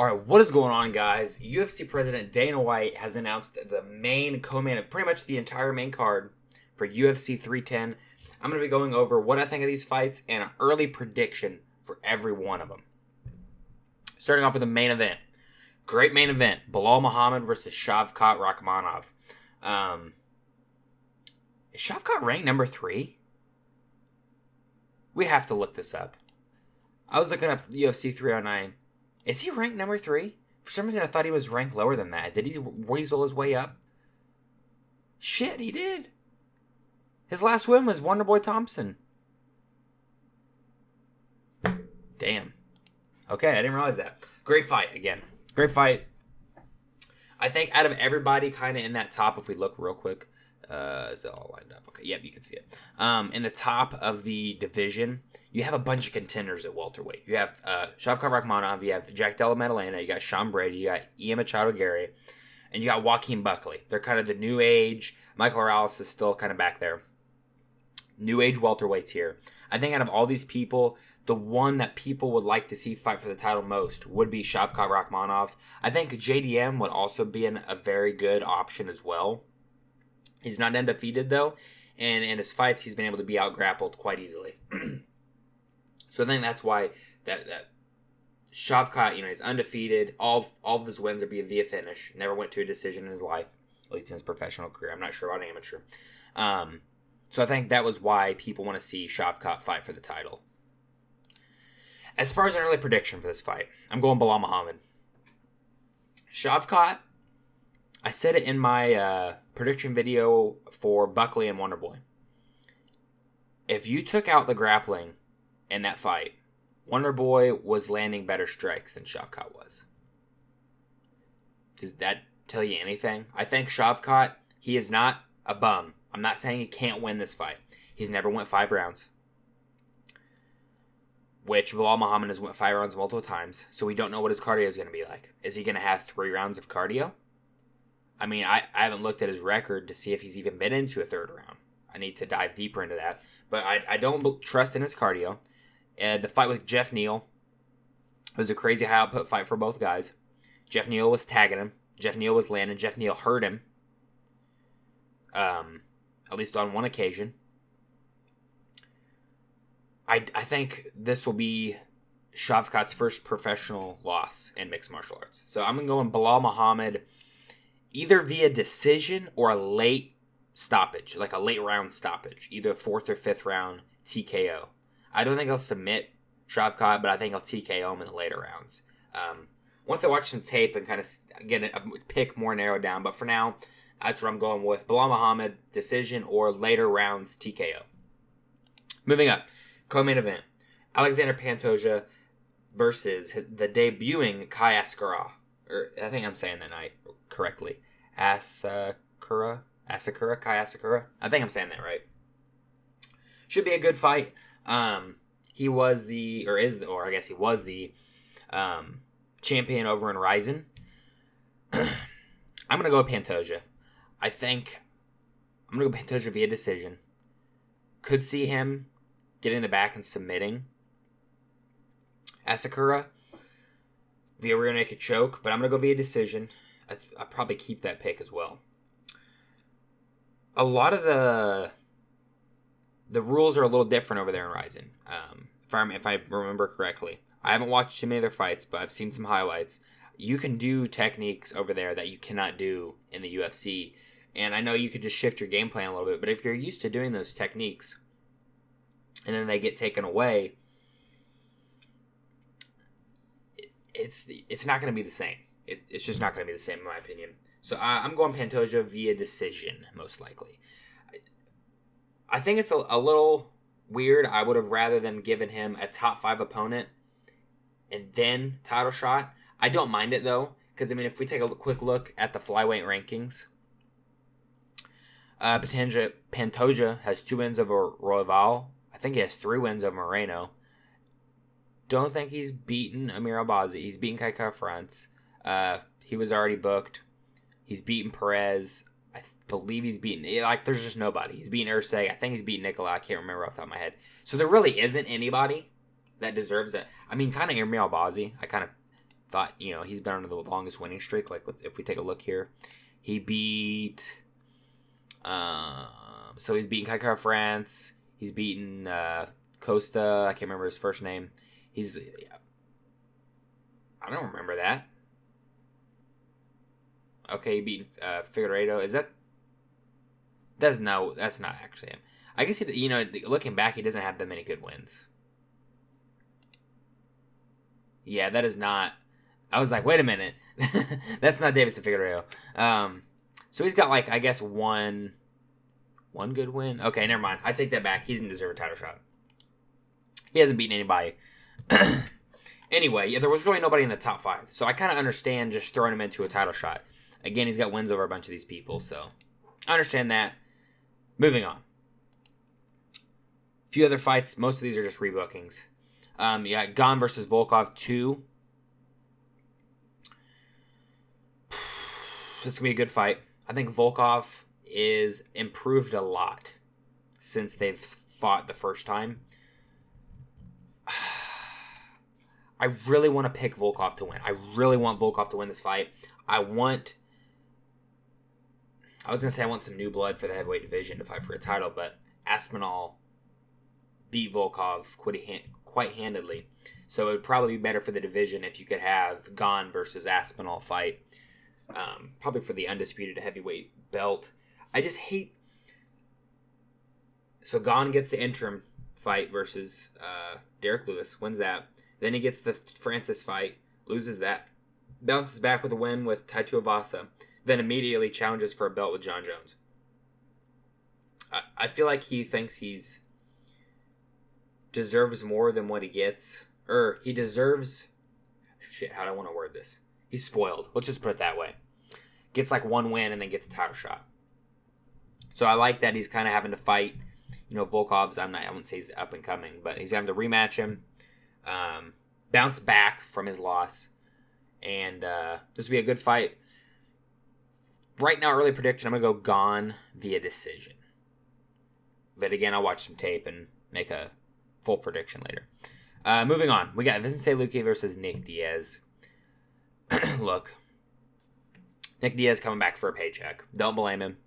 All right, what is going on, guys? UFC President Dana White has announced the main co-main, pretty much the entire main card for UFC 310. I'm going to be going over what I think of these fights and an early prediction for every one of them. Starting off with the main event. Great main event. Belal Muhammad versus Shavkat Rakhmonov. Is Shavkat ranked number 3? We have to look this up. I was looking up UFC 309. Is he ranked number 3? For some reason, I thought he was ranked lower than that. Did he weasel his way up? Shit, he did. His last win was Wonderboy Thompson. Damn. Okay, I didn't realize that. Great fight, again. Great fight. I think out of everybody kind of in that top, if we look real quick, is it all lined up? Okay, yep, you can see it. In the top of the division, you have a bunch of contenders at welterweight. You have Shavkat Rakhmonov, you have Jack Della Maddalena, you got Sean Brady, you got Ian Machado Gary, and you got Joaquin Buckley. They're kind of the new age. Michael Morales is still kind of back there. New age welterweights here. I think out of all these people, the one that people would like to see fight for the title most would be Shavkat Rakhmonov. I think JDM would also be a very good option as well. He's not undefeated, though, and in his fights, he's been able to be out-grappled quite easily. So I think that's why that Shavkat, he's undefeated. All of his wins are via finish. Never went to a decision in his life, at least in his professional career. I'm not sure about amateur. So I think that was why people want to see Shavkat fight for the title. As far as an early prediction for this fight, I'm going Belal Muhammad. Shavkat, I said it in my prediction video for Buckley and Wonderboy. If you took out the grappling in that fight, Wonderboy was landing better strikes than Shavkat was. Does that tell you anything? I think Shavkat, he is not a bum. I'm not saying he can't win this fight. He's never went 5 rounds. Which Belal Muhammad has went 5 rounds multiple times. So we don't know what his cardio is going to be like. Is he going to have 3 rounds of cardio? I mean, I haven't looked at his record to see if he's even been into a 3rd round. I need to dive deeper into that. But I don't trust in his cardio. The fight with Jeff Neal was a crazy high output fight for both guys. Jeff Neal was tagging him. Jeff Neal was landing. Jeff Neal hurt him. At least on one occasion. I think this will be Shavkat's first professional loss in mixed martial arts. So I'm going to go in Belal Muhammad either via decision or a late stoppage, like a late round stoppage, either 4th or 5th round TKO. I don't think he'll submit Shavkat, but I think he'll TKO him in the later rounds. Once I watch some tape and kind of get a pick more narrowed down, but for now, that's what I'm going with. Belal Muhammad, decision or later rounds TKO. Moving up, co-main event. Alexander Pantoja versus the debuting Kai Asakura. I think I'm saying that night correctly. Asakura? Kai Asakura? I think I'm saying that right. Should be a good fight. He was he was the champion over in Ryzen. I'm going to go with Pantoja. I think I'm going to go Pantoja via decision. Could see him getting in the back and submitting Asakura via rear naked choke, but I'm going to go via decision. I'll probably keep that pick as well. A lot of the rules are a little different over there in Ryzen. If I remember correctly. I haven't watched too many of their fights, but I've seen some highlights. You can do techniques over there that you cannot do in the UFC. And I know you could just shift your game plan a little bit, but if you're used to doing those techniques and then they get taken away, it's not going to be the same. It's just not going to be the same in my opinion. So I'm going Pantoja via decision, most likely. I think it's a little weird. I would have rather them given him a top 5 opponent and then title shot. I don't mind it, though, because, if we take a quick look at the flyweight rankings, Pantoja has 2 wins over Royval. I think he has 3 wins over Moreno. Don't think he's beaten Amir Albazi. He's beaten Kai France. He was already booked. He's beaten Perez. I believe he's beaten... there's just nobody. He's beaten Ursay. I think he's beaten Nikolai. I can't remember off the top of my head. So there really isn't anybody that deserves it. Kind of Amir Albazi. I kind of thought, he's been on the longest winning streak. Like, if we take a look here, he beat, so he's beaten Kai Kara France. He's beaten Costa. I can't remember his first name. I don't remember that. Okay, he beat Figueiredo. That's not actually him. I guess looking back, he doesn't have that many good wins. Yeah, that is not. I was like, wait a minute, that's not Davidson Figueiredo. So he's got I guess one good win. Okay, never mind. I take that back. He doesn't deserve a title shot. He hasn't beaten anybody. Anyway, yeah, there was really nobody in the top 5, so I kind of understand just throwing him into a title shot. Again, he's got wins over a bunch of these people, so I understand that. Moving on. A few other fights. Most of these are just rebookings. Yeah, Gane versus Volkov 2. This is going to be a good fight. I think Volkov is improved a lot since they've fought the first time. I really want to pick Volkov to win. I really want Volkov to win this fight. I want some new blood for the heavyweight division to fight for a title, but Aspinall beat Volkov quite handedly. So it would probably be better for the division if you could have Gane versus Aspinall fight. Probably for the undisputed heavyweight belt. I just hate... So Gane gets the interim fight versus Derek Lewis, wins that. Then he gets the Francis fight, loses that. Bounces back with a win with Tai Tuivasa. Then immediately challenges for a belt with John Jones. I feel like he thinks he's deserves more than what he gets. Or he deserves... Shit, how do I want to word this? He's spoiled. Let's just put it that way. Gets one win and then gets a title shot. So I like that he's kind of having to fight. Volkov's, I wouldn't say he's up and coming, but he's having to rematch him. Bounce back from his loss. And this will be a good fight. Right now, early prediction, I'm going to go Gane via decision. But again, I'll watch some tape and make a full prediction later. Moving on. We got Vicente Luque versus Nick Diaz. Look. Nick Diaz coming back for a paycheck. Don't blame him.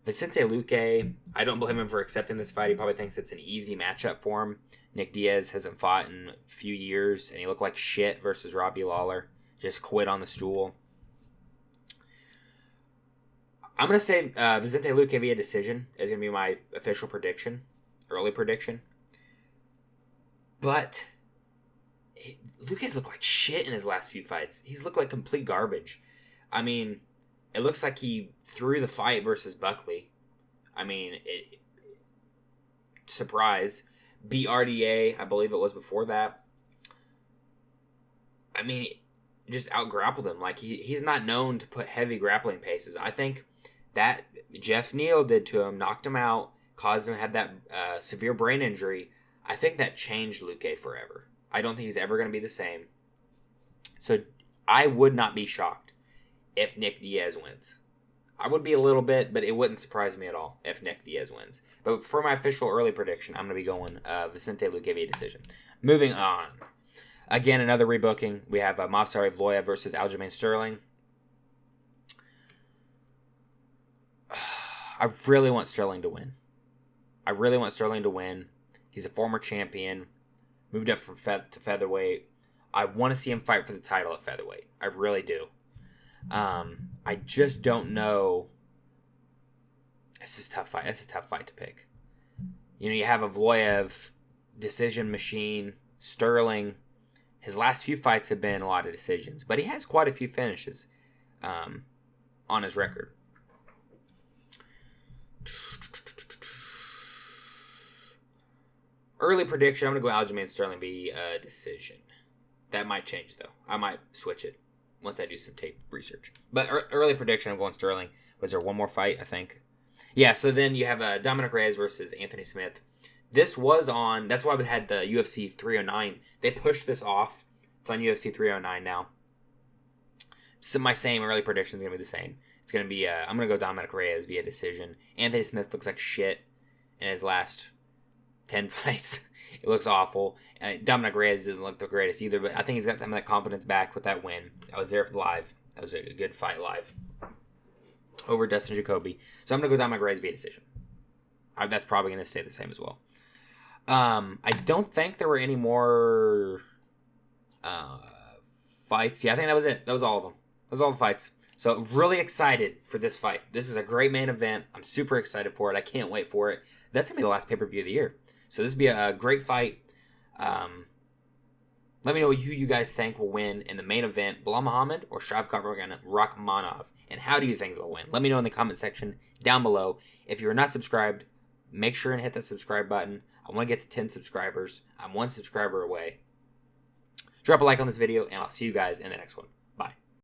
Vicente Luque, I don't blame him for accepting this fight. He probably thinks it's an easy matchup for him. Nick Diaz hasn't fought in a few years, and he looked like shit versus Robbie Lawler. Just quit on the stool. I'm going to say Vicente Luque via decision is going to be my official prediction. Early prediction. But Luque's looked like shit in his last few fights. He's looked like complete garbage. I mean, it looks like he threw the fight versus Buckley. I mean, surprise. Beat RDA, I believe it was before that. I mean, just out-grappled him. He's not known to put heavy grappling paces. I think that Jeff Neal did to him, knocked him out, caused him to have that severe brain injury. I think that changed Luque forever. I don't think he's ever going to be the same. So I would not be shocked if Nick Diaz wins. I would be a little bit, but it wouldn't surprise me at all if Nick Diaz wins. But for my official early prediction, I'm going to be going Vicente Luque via decision. Moving on. Again, another rebooking. We have Movsar Evloev versus Aljamain Sterling. I really want Sterling to win. He's a former champion. Moved up from to featherweight. I want to see him fight for the title at featherweight. I really do. I just don't know. It's just a tough fight. It's a tough fight to pick. You have Evloev, decision machine, Sterling. His last few fights have been a lot of decisions, but he has quite a few finishes on his record. Early prediction, I'm going to go Aljamain Sterling via decision. That might change, though. I might switch it once I do some tape research. But early prediction, I'm going Sterling. Was there one more fight, I think? Yeah, so then you have Dominic Reyes versus Anthony Smith. This was on... That's why we had the UFC 309. They pushed this off. It's on UFC 309 now. So my same early prediction is going to be the same. It's going to be... I'm going to go Dominic Reyes via decision. Anthony Smith looks like shit in his last 10 fights. It looks awful. Dominic Reyes doesn't look the greatest either, but I think he's got some of that confidence back with that win. I was there for live. That was a good fight live over Dustin Jacoby. So I'm going to go Dominic Reyes via decision. That's probably going to stay the same as well. I don't think there were any more fights. Yeah, I think that was it. That was all of them. That was all the fights. So really excited for this fight. This is a great main event. I'm super excited for it. I can't wait for it. That's going to be the last pay-per-view of the year. So this will be a great fight. Let me know who you guys think will win in the main event, Bilal Muhammad or Shavkat Rakhmonov. And how do you think they'll win? Let me know in the comment section down below. If you're not subscribed, make sure and hit that subscribe button. I want to get to 10 subscribers. I'm 1 subscriber away. Drop a like on this video, and I'll see you guys in the next one.